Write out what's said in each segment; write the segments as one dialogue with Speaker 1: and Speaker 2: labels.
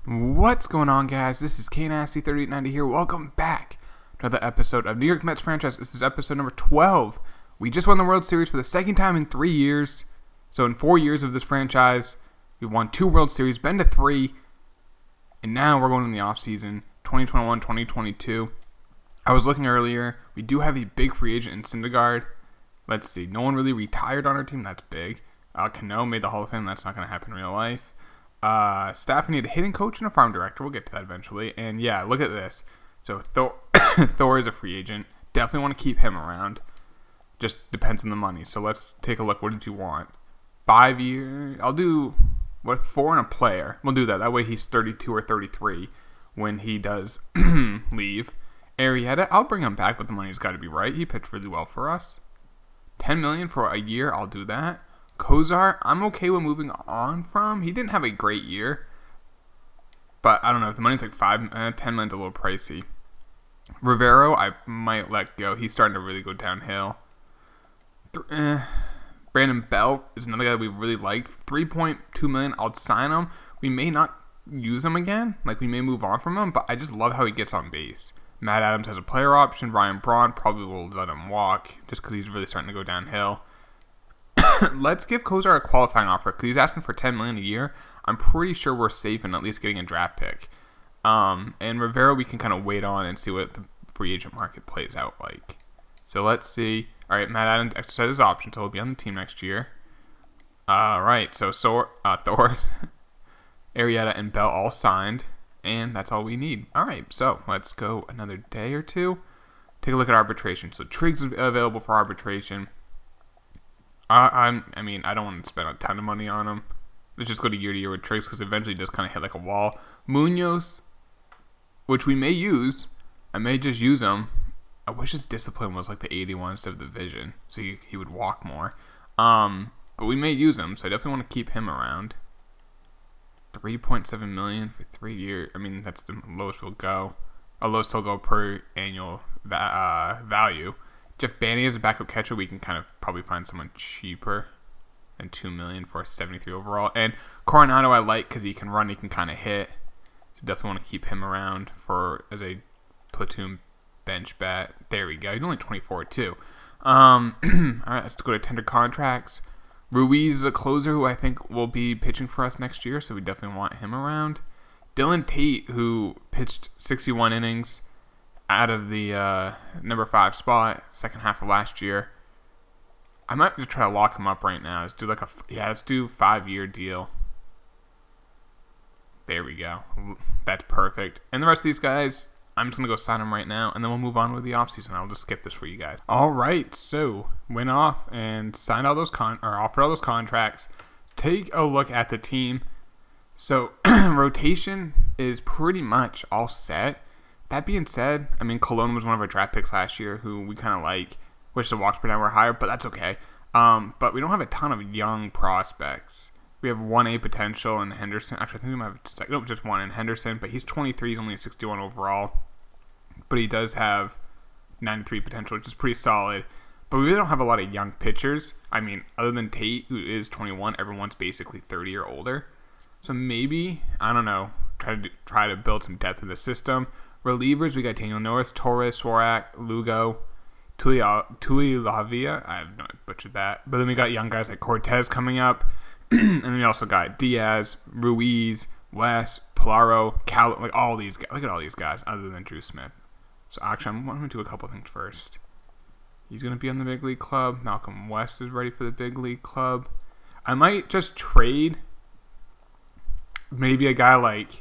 Speaker 1: What's going on, guys? This is KNasty3890 here. Welcome back to another episode of New York Mets franchise. This is episode number 12. We just won the World Series for the second time in 3 years. So in 4 years of this franchise, we won 2 World Series, been to 3, and now we're going in the offseason, 2021-2022. I was looking earlier. We do have a big free agent in Syndergaard. Let's see. No one really retired on our team. That's big. Cano made the Hall of Fame. That's not going to happen in real life. Staff need a hitting coach and a farm director. We'll get to that eventually. And yeah, look at this. So Thor, Thor is a free agent. Definitely want to keep him around. Just depends on the money. So let's take a look. What does he want? 5 years. I'll do 4 and a player. We'll do that. That way he's 32 or 33 when he does leave. Arrieta, I'll bring him back, but the money's got to be right. He pitched really well for us. $10 million for a year. I'll do that. Kozar, I'm okay with moving on from. He didn't have a great year, but I don't know. If the money's like 10 million's a little pricey. Rivero, I might let go. He's starting to really go downhill. Brandon Belt is another guy we really liked. $3.2 million. I'll sign him. We may not use him again. Like, we may move on from him, but I just love how he gets on base. Matt Adams has a player option. Ryan Braun probably will let him walk just because he's really starting to go downhill. Let's give Kozar a qualifying offer because he's asking for $10 million a year. I'm pretty sure we're safe in at least getting a draft pick. And Rivera, we can kind of wait on and see what the free agent market plays out like. So let's see. All right, Matt Adams exercised his option, so he'll be on the team next year. All right, so Thor, Arrieta, and Bell all signed, and that's all we need. All right, so let's go another day or two. Take a look at arbitration. So Triggs is available for arbitration. I don't want to spend a ton of money on him. Let's just go to year with Triggs because eventually just kind of hit like a wall. Munoz, which we may use. I may just use him. I wish his discipline was like the 81 instead of the vision, so he would walk more. But we may use him, so I definitely want to keep him around. $3.7 million for 3 years. I mean, that's the lowest we'll go. A lowest he'll go per annual value. Jeff Banny as a backup catcher, we can kind of probably find someone cheaper than $2 million for 73 overall. And Coronado I like because he can run, he can kind of hit. So definitely want to keep him around as a platoon bench bat. There we go. He's only 24 too. All right, let's go to tender contracts. Ruiz is a closer who I think will be pitching for us next year, so we definitely want him around. Dylan Tate, who pitched 61 innings out of the number 5 spot, second half of last year. I might just try to lock him up right now. Let's do let's do 5-year deal. There we go. That's perfect. And the rest of these guys, I'm just gonna go sign them right now, and then we'll move on with the offseason. I'll just skip this for you guys. All right, so went off and signed all those offered all those contracts. Take a look at the team. So rotation is pretty much all set. That being said, I mean, Colon was one of our draft picks last year who we kind of like. Wish the walks per nine were higher, but that's okay. But we don't have a ton of young prospects. We have 1A potential in Henderson. Actually, I think we might have just one in Henderson, but he's 23. He's only a 61 overall. But he does have 93 potential, which is pretty solid. But we really don't have a lot of young pitchers. I mean, other than Tate, who is 21, everyone's basically 30 or older. So maybe, I don't know, try to build some depth in the system. Relievers, we got Daniel Norris, Torres, Swarak, Lugo, Tuilavia. I have no butchered that. But then we got young guys like Cortez coming up. And then we also got Diaz, Ruiz, West, Pilaro, Cal, like all these guys. Look at all these guys other than Drew Smith. So actually, I'm going to do a couple things first. He's going to be on the big league club. Malcolm West is ready for the big league club. I might just trade maybe a guy like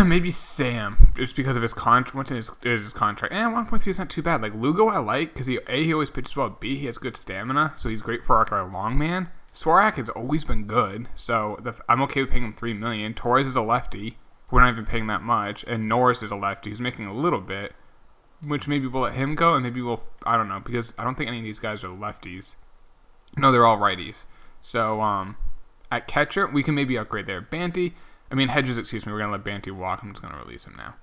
Speaker 1: maybe Sam, just because of his contract. What's his contract? And 1.3 is not too bad. Like Lugo, I like because he always pitches well. B, he has good stamina, so he's great for our long man. Swarak has always been good, so I'm okay with paying him $3 million. Torres is a lefty. We're not even paying that much, and Norris is a lefty who's making a little bit, which maybe we'll let him go, and maybe I don't know, because I don't think any of these guys are lefties. No, they're all righties. So at catcher, we can maybe upgrade there. Hedges, excuse me. We're going to let Banty walk. I'm just going to release him now.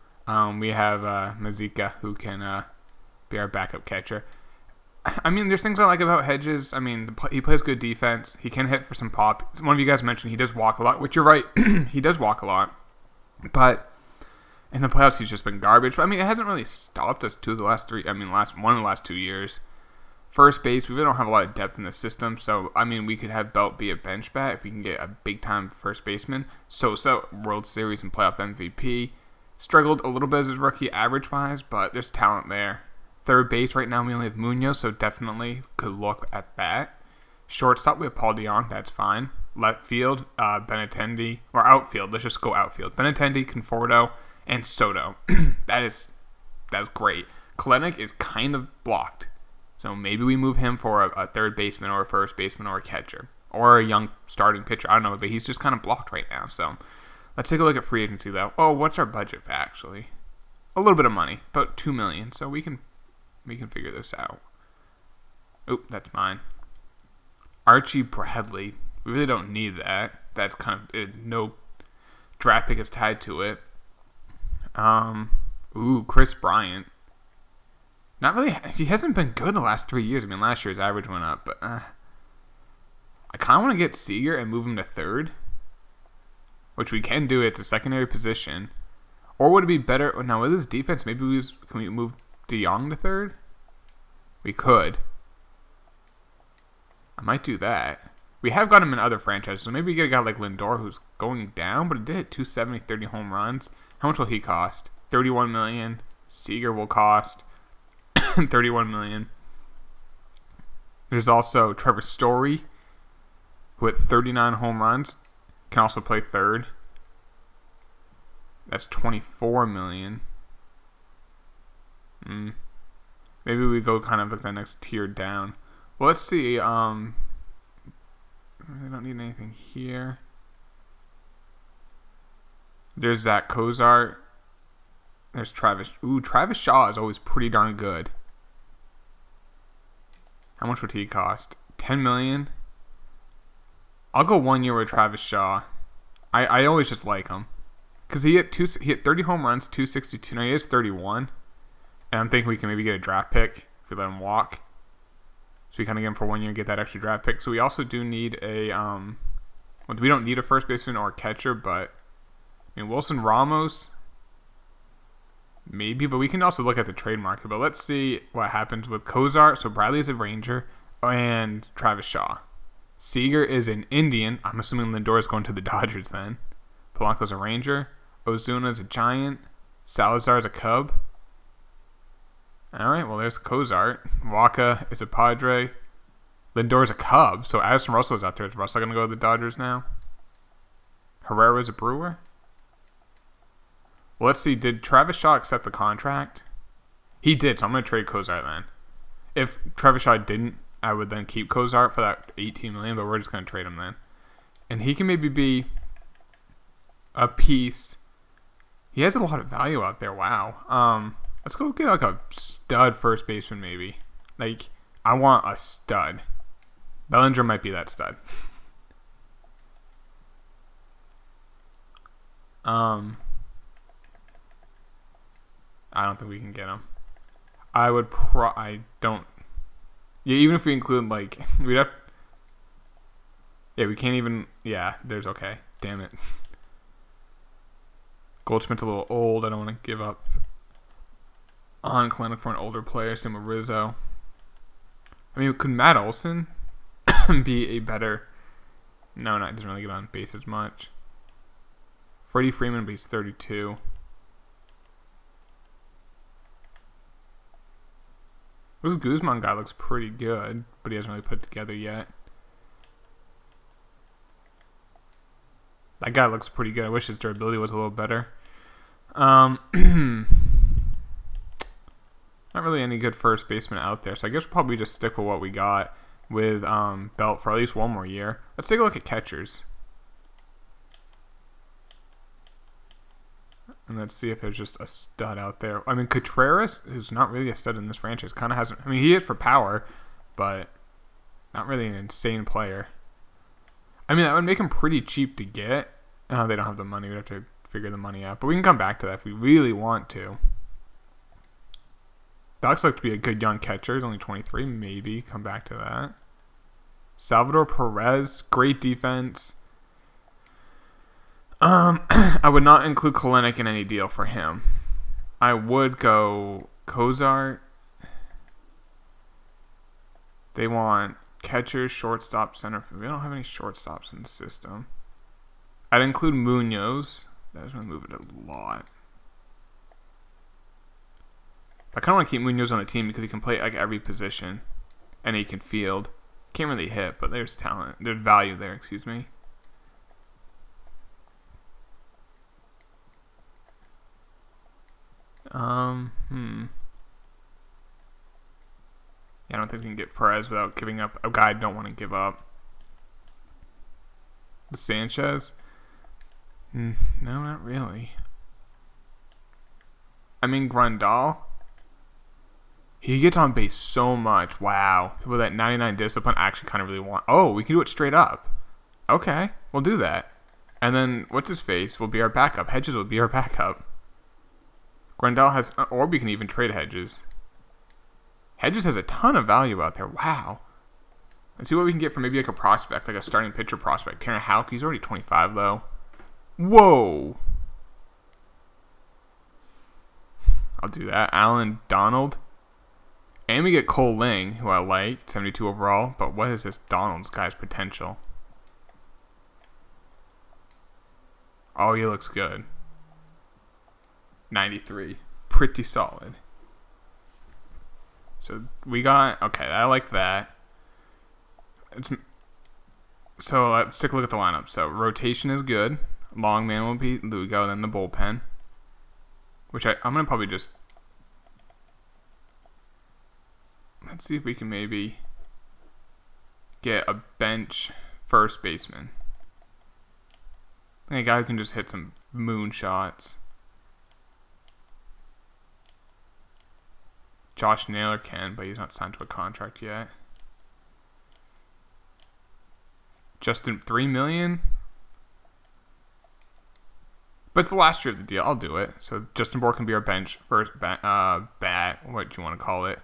Speaker 1: We have Mazika, who can be our backup catcher. I mean, there's things I like about Hedges. I mean, he plays good defense. He can hit for some pop. One of you guys mentioned he does walk a lot, which you're right. He does walk a lot. But in the playoffs, he's just been garbage. But, I mean, it hasn't really stopped us one of the last 2 years. First base, we really don't have a lot of depth in the system. So, I mean, we could have Belt be a bench bat if we can get a big-time first baseman. Sosa, World Series and playoff MVP. Struggled a little bit as his rookie average-wise, but there's talent there. Third base right now we only have Munoz, so definitely could look at that. Shortstop we have Paul DeJong, that's fine. Left field, Benintendi, or outfield, let's just go outfield. Benintendi, Conforto, and Soto. That's great. Kalenic is kind of blocked, so maybe we move him for a third baseman or a first baseman or a catcher. Or a young starting pitcher, I don't know, but he's just kind of blocked right now, so... Let's take a look at free agency, though. Oh, what's our budget, actually? A little bit of money, about $2 million, so we can figure this out. Oop, that's mine. Archie Bradley. We really don't need that. That's kind of no draft pick is tied to it. Chris Bryant. Not really. He hasn't been good the last 3 years. I mean, last year's average went up, but I kind of want to get Seager and move him to third, which we can do. It's a secondary position. Or would it be better? Now, with his defense, maybe can we move DeJong to third? We could. I might do that. We have got him in other franchises, so maybe we get a guy like Lindor who's going down, but it did hit 270, 30 home runs. How much will he cost? $31 million. Seager will cost $31 million. There's also Trevor Story, who hit 39 home runs. Can also play third. That's $24 million. Maybe we go kind of like the next tier down. Well, let's see. We don't need anything here. There's Zach Cozart. There's Travis. Ooh, Travis Shaw is always pretty darn good. How much would he cost? $10 million. I'll go 1 year with Travis Shaw. I always just like him. Because he hit 30 home runs, 262. Now he has 31. And I'm thinking we can maybe get a draft pick if we let him walk. So we kind of get him for 1 year and get that extra draft pick. So we also do need a... we don't need a first baseman or a catcher, but... I mean, Wilson Ramos... Maybe, but we can also look at the trade market. But let's see what happens with Cozart. So Bradley's a Ranger and Travis Shaw. Seager is an Indian. I'm assuming Lindor is going to the Dodgers then. Polanco's a Ranger. Ozuna's a Giant. Salazar's a Cub. Alright, well there's Cozart. Waka is a Padre. Lindor's a Cub. So Addison Russell is out there. Is Russell going to go to the Dodgers now? Herrera's a Brewer. Well, let's see. Did Travis Shaw accept the contract? He did, so I'm going to trade Cozart then. If Travis Shaw didn't, I would then keep Cozart for that $18 million, but we're just going to trade him then. And he can maybe be a piece. He has a lot of value out there. Wow. Let's go get like a stud first baseman maybe. Like, I want a stud. Bellinger might be that stud. I don't think we can get him. I don't. Yeah, even if we include, like, we'd have... Yeah, we can't even... Yeah, there's okay. Damn it. Goldschmidt's a little old. I don't want to give up on Kalenic for an older player. Same with Rizzo. I mean, could Matt Olson be a better... No, he doesn't really get on base as much. Freddie Freeman, but he's 32. This Guzman guy looks pretty good, but he hasn't really put it together yet. That guy looks pretty good. I wish his durability was a little better. Not really any good first baseman out there, so I guess we'll probably just stick with what we got with Belt for at least 1 more year. Let's take a look at catchers. And let's see if there's just a stud out there. I mean, Contreras, who's not really a stud in this franchise, kind of hasn't... I mean, he is for power, but not really an insane player. I mean, that would make him pretty cheap to get. Oh, they don't have the money. We'd have to figure the money out. But we can come back to that if we really want to. That looks like to be a good young catcher. He's only 23, maybe. Come back to that. Salvador Perez, great defense. I would not include Kalenic in any deal for him. I would go Kozar. They want catcher, shortstop, center. We don't have any shortstops in the system. I'd include Munoz. That is going to move it a lot. I kind of want to keep Munoz on the team because he can play like every position, and he can field. Can't really hit, but there's talent. There's value there. Excuse me. Yeah, I don't think we can get Perez without giving up a guy I don't want to give up. The Sanchez? No, not really. I mean, Grandal. He gets on base so much. Wow. People with that 99 discipline actually kind of really want. Oh, we can do it straight up. Okay, we'll do that. And then, what's his face will be our backup. Hedges will be our backup. Grandal has, or we can even trade Hedges. Hedges has a ton of value out there. Wow. Let's see what we can get from maybe like a prospect, like a starting pitcher prospect. Tanner Houck, he's already 25 though. Whoa. I'll do that. Alan Donald. And we get Cole Ling, who I like, 72 overall. But what is this Donald's guy's potential? Oh, he looks good. 93. Pretty solid. So we got, okay, I like that. So let's take a look at the lineup. So rotation is good. Long man will be Lugo, then the bullpen. Which I'm going to probably just, let's see if we can maybe get a bench first baseman. A guy who can just hit some moon shots. Josh Naylor can, but he's not signed to a contract yet. Justin, $3 million. But it's the last year of the deal. I'll do it. So Justin Bour can be our bench first bat. What do you want to call it?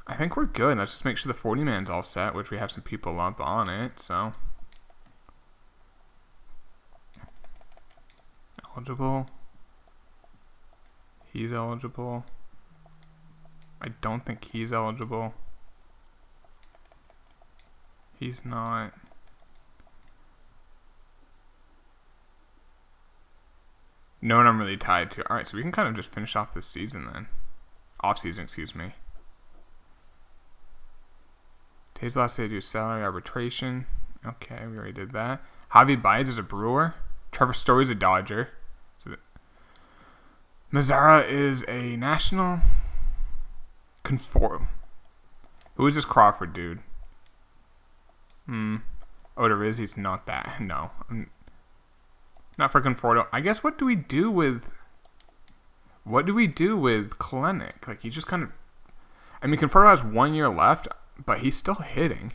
Speaker 1: I think we're good. Let's just make sure the 40-man's all set, which we have some people up on it. So eligible. He's eligible. I don't think he's eligible. He's not. No one I'm really tied to. Alright, so we can kind of just finish off this season then. Off-season, excuse me. Today's last day to do salary arbitration. Okay, we already did that. Javi Baez is a Brewer. Trevor Story's a Dodger. So Mazzara is a National. Conform. Who is this Crawford dude? Odorizzi's not that. No. Not for Conforto. I guess what do we do with Kalenic? Like, he just kind of, I mean, Conforto has 1 year left, but he's still hitting.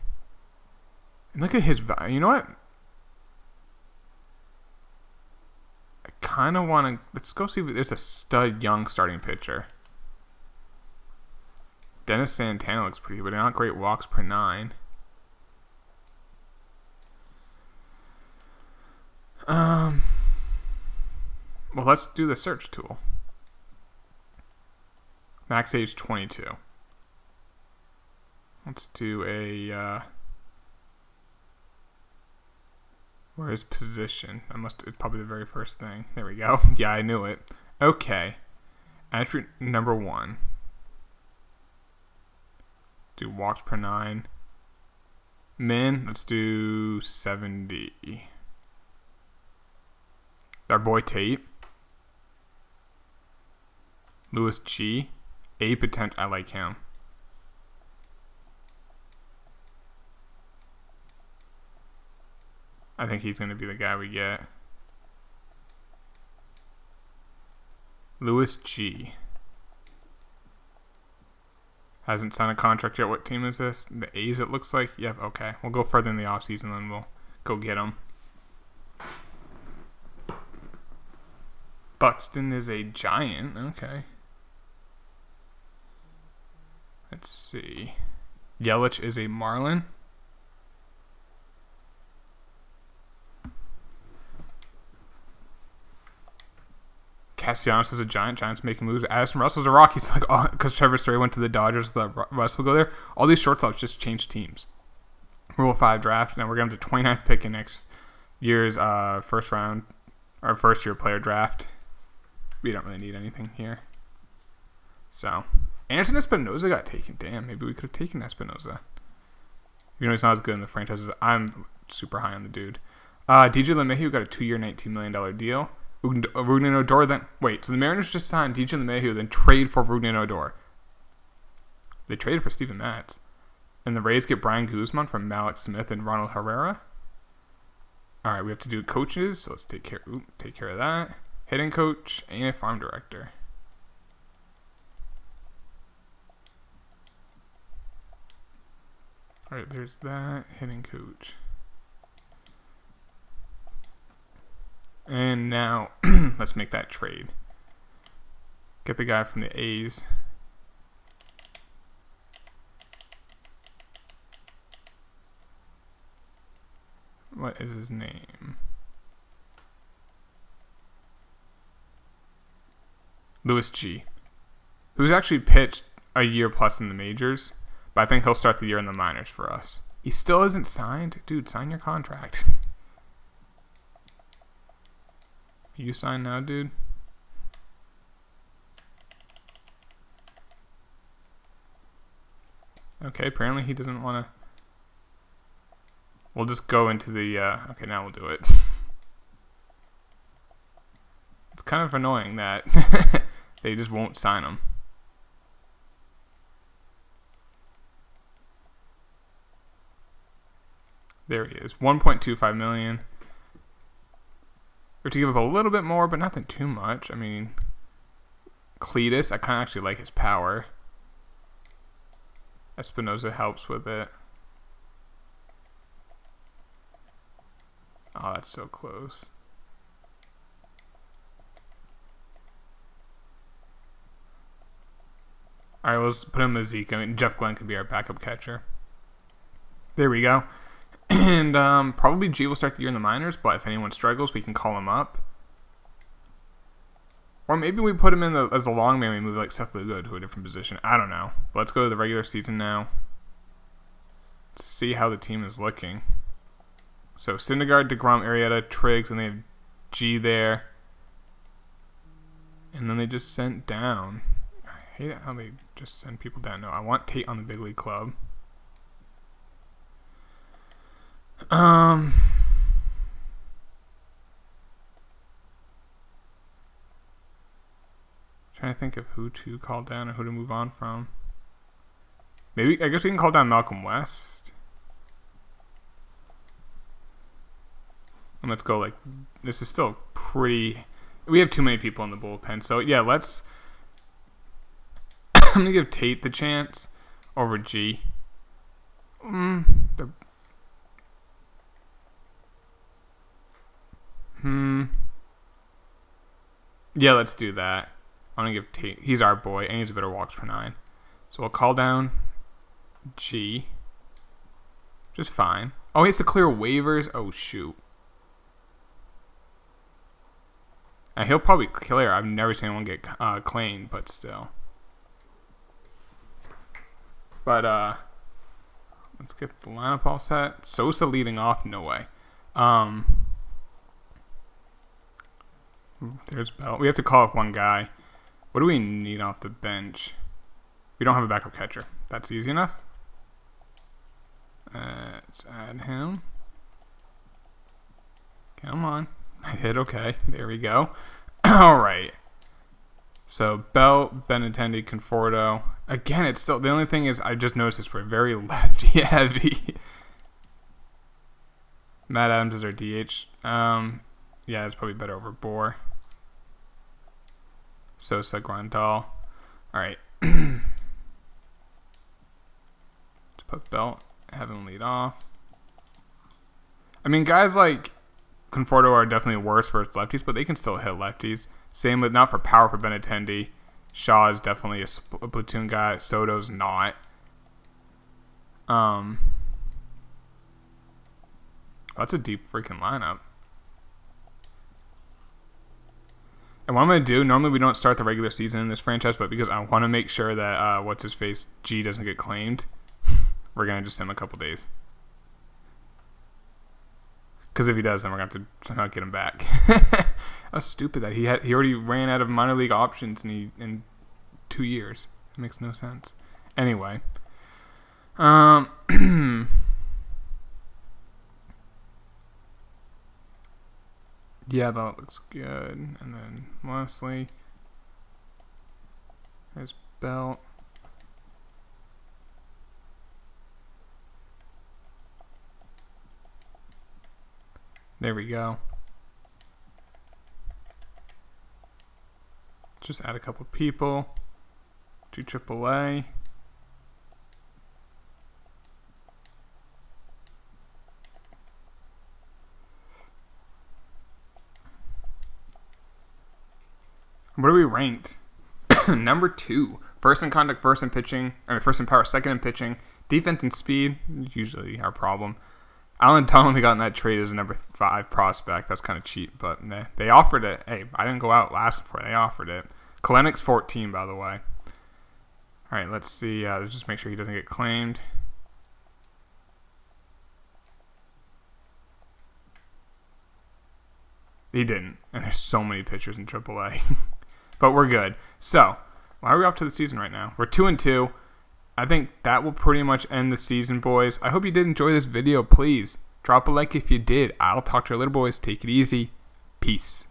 Speaker 1: And look at his value. You know what? I kind of want to, let's go see if there's a stud young starting pitcher. Dennis Santana looks pretty good, but not great walks per 9. Well, let's do the search tool. Max age 22. Let's do a, where's position? It's probably the very first thing. There we go. Yeah, I knew it. Okay. Attribute number 1. Do walks per 9. Min, let's do 70. Our boy Tate. Lewis G. A potential. I like him. I think he's going to be the guy we get. Lewis G. Hasn't signed a contract yet. What team is this? The A's, it looks like. Yep, okay. We'll go further in the offseason, then we'll go get him. Buxton is a Giant. Okay. see. Yelich is a Marlin. Castellanos is a Giant. Giants making moves. Addison Russell's a Rockies. Like, because Trevor Story went to the Dodgers, the Russell will go there. All these shortstops just change teams. Rule 5 draft. Now we're going to 29th pick in next year's first round, or first year player draft. We don't really need anything here. So, Anderson Espinosa got taken. Damn, maybe we could have taken Espinosa. You know, he's not as good in the franchises. I'm super high on the dude. DJ LeMahieu got a 2-year, $19 million deal. Rougned Odor then... Wait, so the Mariners just signed DJ LeMahieu, then trade for Rougned Odor. They traded for Steven Matz. And the Rays get Brian Guzman from Malik Smith and Ronald Herrera. Alright, we have to do coaches, so let's take care of that. Hitting coach and a farm director. Alright, there's that. Hitting coach. And now, let's make that trade. Get the guy from the A's. What is his name? Louis G. Who's actually pitched a year plus in the majors, but I think he'll start the year in the minors for us. He still isn't signed? Dude, sign your contract. You sign now, dude? Okay, apparently he doesn't want to... We'll just go into the... Okay, now we'll do it. It's kind of annoying that they just won't sign him. There he is. $1.25 million. We have to give up a little bit more, but nothing too much. I mean, Cletus, I kind of actually like his power. Espinosa helps with it. Oh, that's so close. Alright, let's put him as Zeke. I mean, Jeff Glenn could be our backup catcher. There we go. And probably G will start the year in the minors, but if anyone struggles, we can call him up. Or maybe we put him in as a long man, we move like Seth Lugo to a different position. I don't know. But let's go to the regular season now. Let's see how the team is looking. So Syndergaard, DeGrom, Arrieta, Triggs, and they have G there. And then they just sent down. I hate it how they just send people down. No, I want Tate on the big league club. Trying to think of who to call down or who to move on from. Maybe, I guess we can call down Malcolm West. And let's go like, this is still pretty, we have too many people in the bullpen. So yeah, let's, I'm going to give Tate the chance over G. Yeah, let's do that. I'm going to give Tate, he's our boy, and he's a better walks per 9. So we'll call down G. Just fine. Oh, he has to clear waivers? Oh, shoot. He'll probably clear. I've never seen anyone get claimed, but still. But, let's get the lineup all set. Sosa leading off? No way. There's Bell. We have to call up one guy. What do we need off the bench? We don't have a backup catcher. That's easy enough. Let's add him. Come on. I hit okay. There we go. All right. So Bell, Benintendi, Conforto. Again, it's still, the only thing is I just noticed this, we're very lefty heavy. Matt Adams is our DH. Yeah, it's probably better over Bohr. Sosa, Grandal. Alright. Let's put Belt, have him lead off. I mean, guys like Conforto are definitely worse for lefties, but they can still hit lefties. Same with, not for power for Benintendi. Shaw is definitely a platoon guy. Soto's not. That's a deep freaking lineup. And what I'm going to do, normally we don't start the regular season in this franchise, but because I want to make sure that, what's-his-face, G doesn't get claimed, we're going to just send him a couple days. Because if he does, then we're going to have to somehow get him back. That's stupid that he already ran out of minor league options in 2 years. It makes no sense. Anyway. Yeah, that looks good. And then Wesley. There's Belt. There we go. Just add a couple people to AAA. What are we ranked? Number 2. First in contact, first in pitching. First in power, second in pitching. Defense and speed, usually our problem. Alan Dunn, we got in that trade as a number 5 prospect. That's kind of cheap, but they offered it. Hey, I didn't go out asking for it. They offered it. Kalenek's 14, by the way. All right, let's see. Let's just make sure he doesn't get claimed. He didn't. And there's so many pitchers in AAA. But we're good. So, why are we off to the season right now? We're 2-2. I think that will pretty much end the season, boys. I hope you did enjoy this video. Please drop a like if you did. I'll talk to you later, boys. Take it easy. Peace.